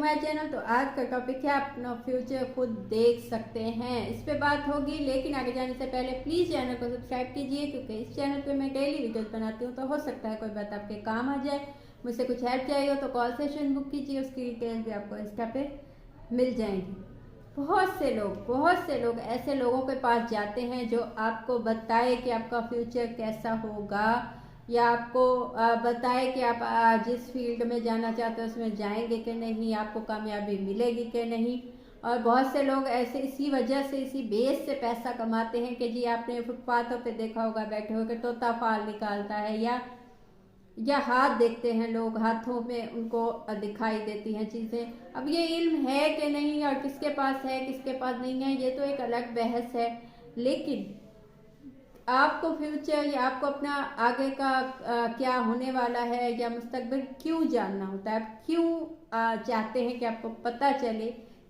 My channel. तो आज का टॉपिक है अपना फ्यूचर खुद देख सकते हैं, इस पे बात होगी। लेकिन आगे जाने से पहले प्लीज़ चैनल को सब्सक्राइब कीजिए, क्योंकि इस चैनल पे मैं डेली वीडियोस बनाती हूँ। तो हो सकता है कोई बात आपके काम आ जाए, मुझसे कुछ हेल्प चाहिए हो तो कॉल सेशन बुक कीजिए, उसकी डिटेल्स भी आपको इंस्टा पे मिल जाएंगी। बहुत से लोग ऐसे लोगों के पास जाते हैं जो आपको बताए कि आपका फ्यूचर कैसा होगा, या आपको बताए कि आप जिस फील्ड में जाना चाहते हो उसमें जाएंगे कि नहीं, आपको कामयाबी मिलेगी कि नहीं। और बहुत से लोग ऐसे इसी वजह से, इसी बेस से पैसा कमाते हैं कि जी आपने फुटपाथों पे देखा होगा बैठे होकर तोता फाल निकालता है, या हाथ देखते हैं लोग, हाथों में उनको दिखाई देती हैं चीज़ें। अब ये इल्म है कि नहीं और किसके पास है किसके पास नहीं है, ये तो एक अलग बहस है। लेकिन आपको फ्यूचर या आपको अपना आगे का क्या होने वाला है या मुस्तकबिल क्यों जानना होता है, आप क्यों चाहते हैं कि आपको पता चले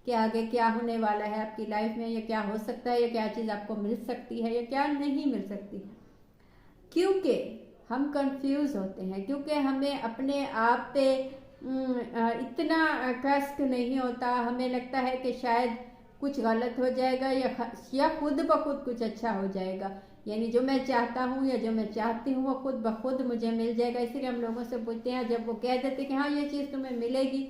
कि आगे क्या होने वाला है आपकी लाइफ में, या क्या हो सकता है, या क्या चीज़ आपको मिल सकती है या क्या नहीं मिल सकती है। क्योंकि हम कंफ्यूज होते हैं, क्योंकि हमें अपने आप पे इतना ट्रस्ट नहीं होता। हमें लगता है कि शायद कुछ गलत हो जाएगा या खुद ब खुद कुछ अच्छा हो जाएगा, यानी जो मैं चाहता हूँ या जो मैं चाहती हूँ वो खुद ब खुद मुझे मिल जाएगा। इसीलिए हम लोगों से पूछते हैं, जब वो कह देते हैं कि हाँ ये चीज़ तुम्हें मिलेगी,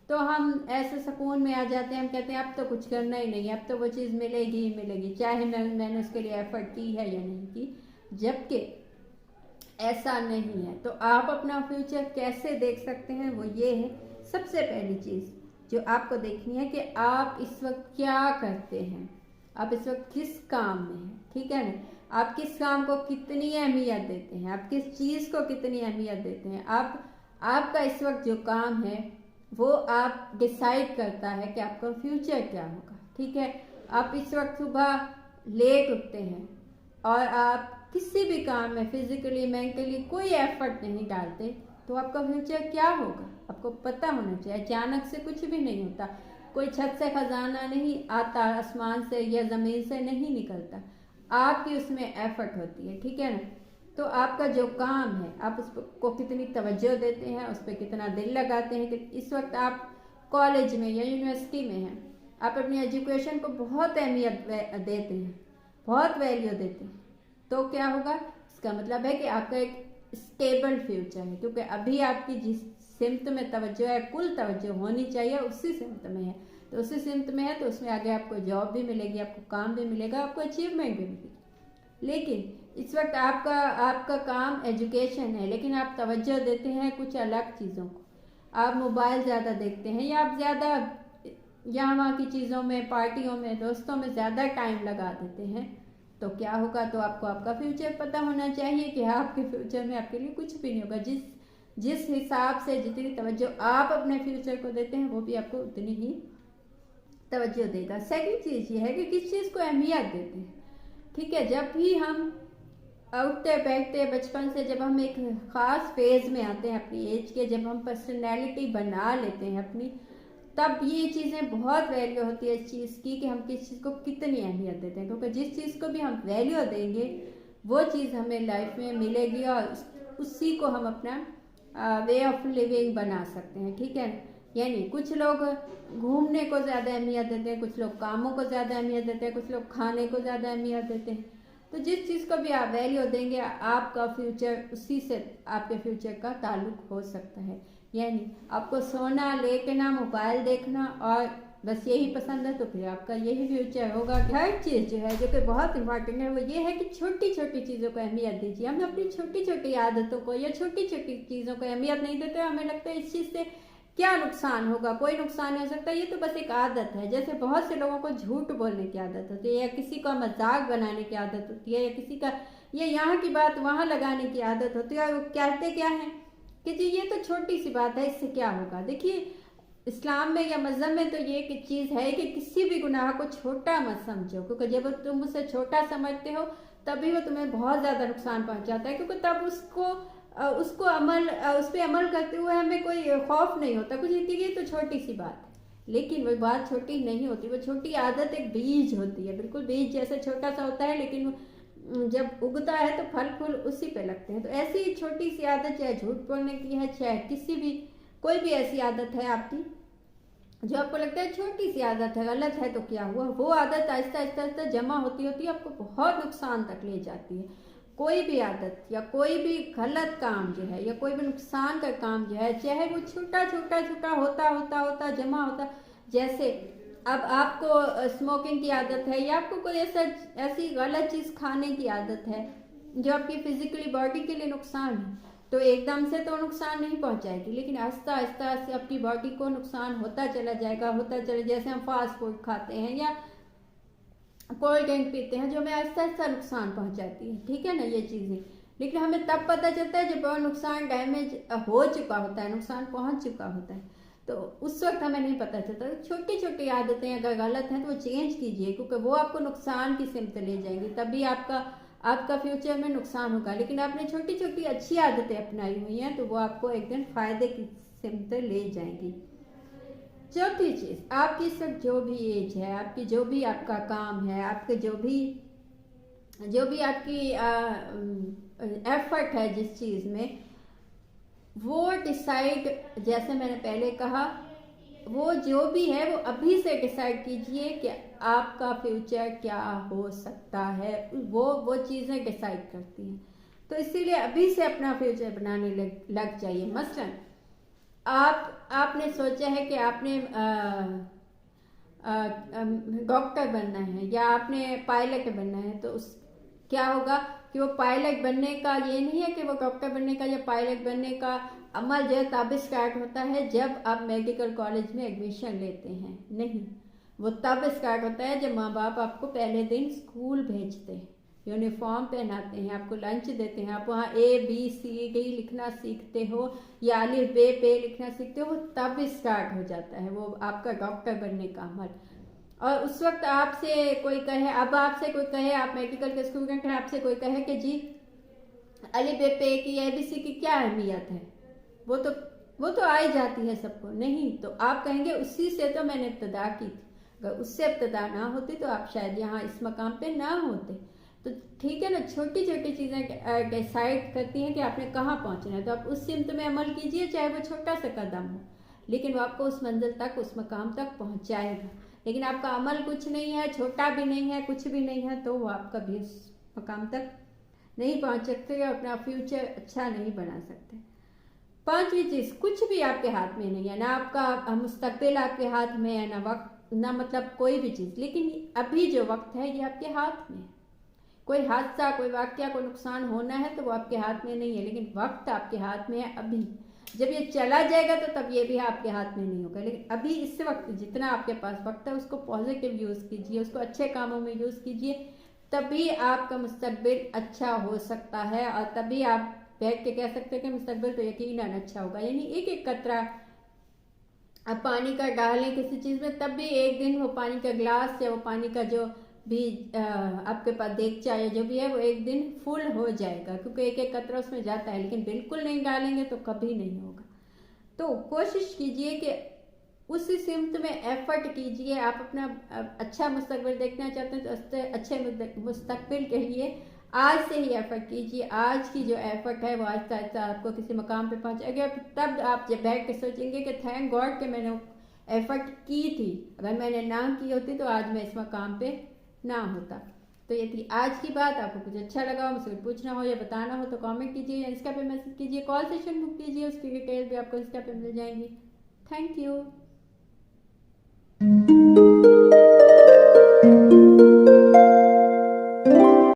तो हम ऐसे सुकून में आ जाते हैं। हम कहते हैं अब तो कुछ करना ही नहीं, अब तो वो चीज़ मिलेगी ही मिलेगी, चाहे मैंने उसके लिए एफर्ट की है या नहीं की। जबकि ऐसा नहीं है। तो आप अपना फ्यूचर कैसे देख सकते हैं, वो ये है सबसे पहली चीज़ जो आपको देखनी है कि आप इस वक्त क्या करते हैं, आप इस वक्त किस काम में हैं, ठीक है ना। आप किस काम को कितनी अहमियत देते हैं, आप किस चीज़ को कितनी अहमियत देते हैं। आपका इस वक्त जो काम है वो आप डिसाइड करता है कि आपका फ्यूचर क्या होगा, ठीक है। आप इस वक्त सुबह लेट उठते हैं और आप किसी भी काम में फिजिकली मेंटली कोई एफर्ट नहीं डालते, तो आपका फ्यूचर क्या होगा आपको पता होना चाहिए। अचानक से कुछ भी नहीं होता, कोई छत से खजाना नहीं आता, आसमान से या ज़मीन से नहीं निकलता, आपकी उसमें एफर्ट होती है, ठीक है ना। तो आपका जो काम है आप उसको कितनी तवज्जो देते हैं, उस पर कितना दिल लगाते हैं। कि इस वक्त आप कॉलेज में या यूनिवर्सिटी में हैं, आप अपनी एजुकेशन को बहुत अहमियत देते हैं, बहुत वैल्यू देते हैं, तो क्या होगा, इसका मतलब है कि आपका एक स्टेबल फ्यूचर है। क्योंकि अभी आपकी जिस सिमत में तवज्जो है, कुल तवज्जो होनी चाहिए उसी सिमत में है, तो उसी सिमत में है तो उसमें आगे आपको जॉब भी मिलेगी, आपको काम भी मिलेगा, आपको अचीवमेंट भी मिलेगी। लेकिन इस वक्त आपका काम एजुकेशन है, लेकिन आप तवज्जो देते हैं कुछ अलग चीज़ों को। आप मोबाइल ज़्यादा देखते हैं, या आप ज़्यादा यहाँ वहाँ की चीज़ों में, पार्टियों में, दोस्तों में ज़्यादा टाइम लगा देते हैं, तो क्या होगा। तो आपको आपका फ्यूचर पता होना चाहिए कि आपके फ्यूचर में आपके लिए कुछ भी नहीं होगा। जिस हिसाब से जितनी तवज्जो आप अपने फ्यूचर को देते हैं वो भी आपको उतनी ही तवज्जो देगा। सेकंड चीज़ ये है कि किस चीज़ को अहमियत देते हैं, ठीक है। जब भी हम उठते बैठते बचपन से, जब हम एक ख़ास फेज़ में आते हैं अपनी एज के, जब हम पर्सनैलिटी बना लेते हैं अपनी, तब ये चीज़ें बहुत वैल्यू होती है इस चीज़ की कि हम किस चीज़ को कितनी अहमियत देते हैं। क्योंकि जिस चीज़ को भी हम वैल्यू देंगे वो चीज़ हमें लाइफ में मिलेगी, और उसी को हम अपना वे ऑफ लिविंग बना सकते हैं, ठीक है। यानी कुछ लोग घूमने को ज़्यादा अहमियत देते हैं, कुछ लोग कामों को ज़्यादा अहमियत देते हैं, कुछ लोग खाने को ज़्यादा अहमियत देते हैं। तो जिस चीज़ को भी आप वैल्यू देंगे, आपका फ्यूचर उसी से आपके फ्यूचर का ताल्लुक हो सकता है। यानी आपको सोना, लेटना, मोबाइल देखना और बस यही पसंद है, तो फिर आपका यही फ्यूचर होगा। हर चीज़ जो है जो कि बहुत इंपॉर्टेंट है वो ये है कि छोटी छोटी चीज़ों को अहमियत दीजिए। हम अपनी छोटी छोटी आदतों को या छोटी छोटी चीज़ों को अहमियत नहीं देते, हमें लगता है इस चीज़ से क्या नुकसान होगा, कोई नुकसान नहीं हो सकता, ये तो बस एक आदत है। जैसे बहुत से लोगों को झूठ बोलने की आदत होती है, या किसी का मजाक बनाने की आदत होती है, या किसी का ये यहाँ की बात वहाँ लगाने की आदत होती है, और वो कहते क्या है कि जी ये तो छोटी सी बात है, इससे क्या होगा। देखिए इस्लाम में या मज़हब में तो ये एक चीज़ है कि किसी भी गुनाह को छोटा मत समझो, क्योंकि जब तुम उसे छोटा समझते हो तभी वो तुम्हें बहुत ज़्यादा नुकसान पहुंचाता है। क्योंकि तब उस पर अमल करते हुए हमें कोई खौफ नहीं होता, कुछ ये तो छोटी सी बात है। लेकिन वो बात छोटी नहीं होती, वो छोटी आदत एक बीज होती है, बिल्कुल बीज जैसे छोटा सा होता है, लेकिन जब उगता है तो फल फूल उसी पे लगते हैं। तो ऐसी छोटी सी आदत, चाहे झूठ बोलने की है, चाहे किसी भी कोई भी ऐसी आदत है आपकी जो आपको लगता है छोटी सी आदत है, गलत है तो क्या हुआ, वो आदत आहिस्ता आहिस्ता आहिस्ता जमा होती होती आपको बहुत नुकसान तक ले जाती है। कोई भी आदत या कोई भी गलत काम जो है या कोई भी नुकसान का काम जो है, चाहे वो छोटा छोटा छोटा होता होता होता जमा होता, जैसे अब आपको स्मोकिंग की आदत है या आपको कोई ऐसी गलत चीज़ खाने की आदत है जो आपकी फिजिकली बॉडी के लिए नुकसान है, तो एकदम से तो नुकसान नहीं पहुंचाएगी, लेकिन आहिस्ता आहिस्ता से आपकी बॉडी को नुकसान होता चला जाएगा, होता चला। जैसे हम फास्ट फूड खाते हैं या कोल्ड ड्रिंक पीते हैं जो हमें आहिस्ता आहिस्ता नुकसान पहुंचाती है, ठीक है ना, ये चीज़ें। लेकिन हमें तब पता चलता है जब वो नुकसान डैमेज हो चुका होता है, नुकसान पहुंच चुका होता है, तो उस वक्त हमें नहीं पता चलता। तो छोटी छोटी आदतें अगर गलत हैं तो वो चेंज कीजिए, क्योंकि वो आपको नुकसान की सिमत ले जाएंगी, तभी आपका फ्यूचर में नुकसान होगा। लेकिन आपने छोटी छोटी अच्छी आदतें अपनाई हुई हैं तो वो आपको एक दिन फायदे की सिमत ले जाएंगी। चौथी चीज़, आपकी सब जो भी एज है, आपकी जो भी आपका काम है, आपके जो भी आपकी एफर्ट है जिस चीज़ में, वो डिसाइड, जैसे मैंने पहले कहा, वो जो भी है वो अभी से डिसाइड कीजिए कि आपका फ्यूचर क्या हो सकता है। वो चीज़ें डिसाइड करती हैं, तो इसीलिए अभी से अपना फ्यूचर बनाने लग जाइए। मसलन आपने सोचा है कि आपने डॉक्टर बनना है या आपने पायलट बनना है, तो उस क्या होगा कि वो पायलट बनने का ये नहीं है कि वो डॉक्टर बनने का या पायलट बनने का अमल जो है तब स्टार्ट होता है जब आप मेडिकल कॉलेज में एडमिशन लेते हैं। नहीं, वो तब स्टार्ट होता है जब माँ बाप आपको पहले दिन स्कूल भेजते हैं, यूनिफॉर्म पहनाते हैं, आपको लंच देते हैं, आप वहाँ ABCD लिखना सीखते हो या अलिफ बे पे लिखना सीखते हो, तब स्टार्ट हो जाता है वो आपका डॉक्टर बनने का अमल। और उस वक्त आपसे कोई कहे, अब आपसे कोई कहे, आप मेडिकल के स्टूडेंट हैं, आपसे कोई कहे कि जी अलिफ बे पे की ABC की क्या अहमियत है, वो तो आ ही जाती है सबको। नहीं, तो आप कहेंगे उसी से तो मैंने इब्तदा की थी, अगर उससे इब्तदा ना होती तो आप शायद यहाँ इस मकाम पे ना होते। तो ठीक है ना, छोटी छोटी चीज़ें डिसाइड करती हैं कि आपने कहाँ पहुँचना है, तो आप उस सिमत में अमल कीजिए, चाहे वो छोटा सा कदम हो, लेकिन वो आपको उस मंजिल तक, उस मकाम तक पहुँचाएगा। लेकिन आपका अमल कुछ नहीं है, छोटा भी नहीं है, कुछ भी नहीं है, तो वो आप कभी उस मकाम तक नहीं पहुँच सकते और अपना फ्यूचर अच्छा नहीं बना सकते। पांचवी चीज़, कुछ भी आपके हाथ में नहीं है, ना आपका मुस्तकबिल आपके हाथ में है, ना वक्त, ना मतलब कोई भी चीज़, लेकिन अभी जो वक्त है ये आपके हाथ में है। कोई हादसा, कोई वाकया, कोई नुकसान होना है तो वो आपके हाथ में नहीं है, लेकिन वक्त आपके हाथ में है अभी। जब ये चला जाएगा तो तब ये भी आपके हाथ में नहीं होगा, लेकिन अभी इस वक्त जितना आपके पास वक्त है उसको पॉजिटिव यूज़ कीजिए, उसको अच्छे कामों में यूज़ कीजिए, तभी आपका मुस्तकबिल अच्छा हो सकता है। और तभी आप बैठ के कह सकते हैं कि मुस्तकबिल तो यकीनन अच्छा होगा। यानी एक एक कतरा आप पानी का डालें किसी चीज़ में, तब भी एक दिन वो पानी का ग्लास या वो पानी का जो भी आपके पास देगचा या जो भी है वो एक दिन फुल हो जाएगा, क्योंकि एक एक कतरा उसमें जाता है। लेकिन बिल्कुल नहीं डालेंगे तो कभी नहीं होगा। तो कोशिश कीजिए कि उसी सिमत में एफर्ट कीजिए। आप अपना अच्छा मुस्तकबिल देखना चाहते हैं तो अच्छे मुस्तकबिल के लिए आज से ही एफर्ट कीजिए। आज की जो एफर्ट है वो आहिस्ता आहिस्ता आपको किसी मकाम पे पहुंचाएगा। तब आप जब बैठ के सोचेंगे कि थैंक गॉड कि मैंने एफर्ट की थी, अगर मैंने ना की होती तो आज मैं इस मकाम पे ना होता। तो ये थी आज की बात। आपको कुछ अच्छा लगा हो, मुझसे कुछ पूछना हो या बताना हो तो कमेंट कीजिए या इंस्टा पे मैसेज कीजिए। कॉल सेशन बुक कीजिए, उसकी डिटेल भी आपको इंस्टा पे मिल जाएंगी। Thank you.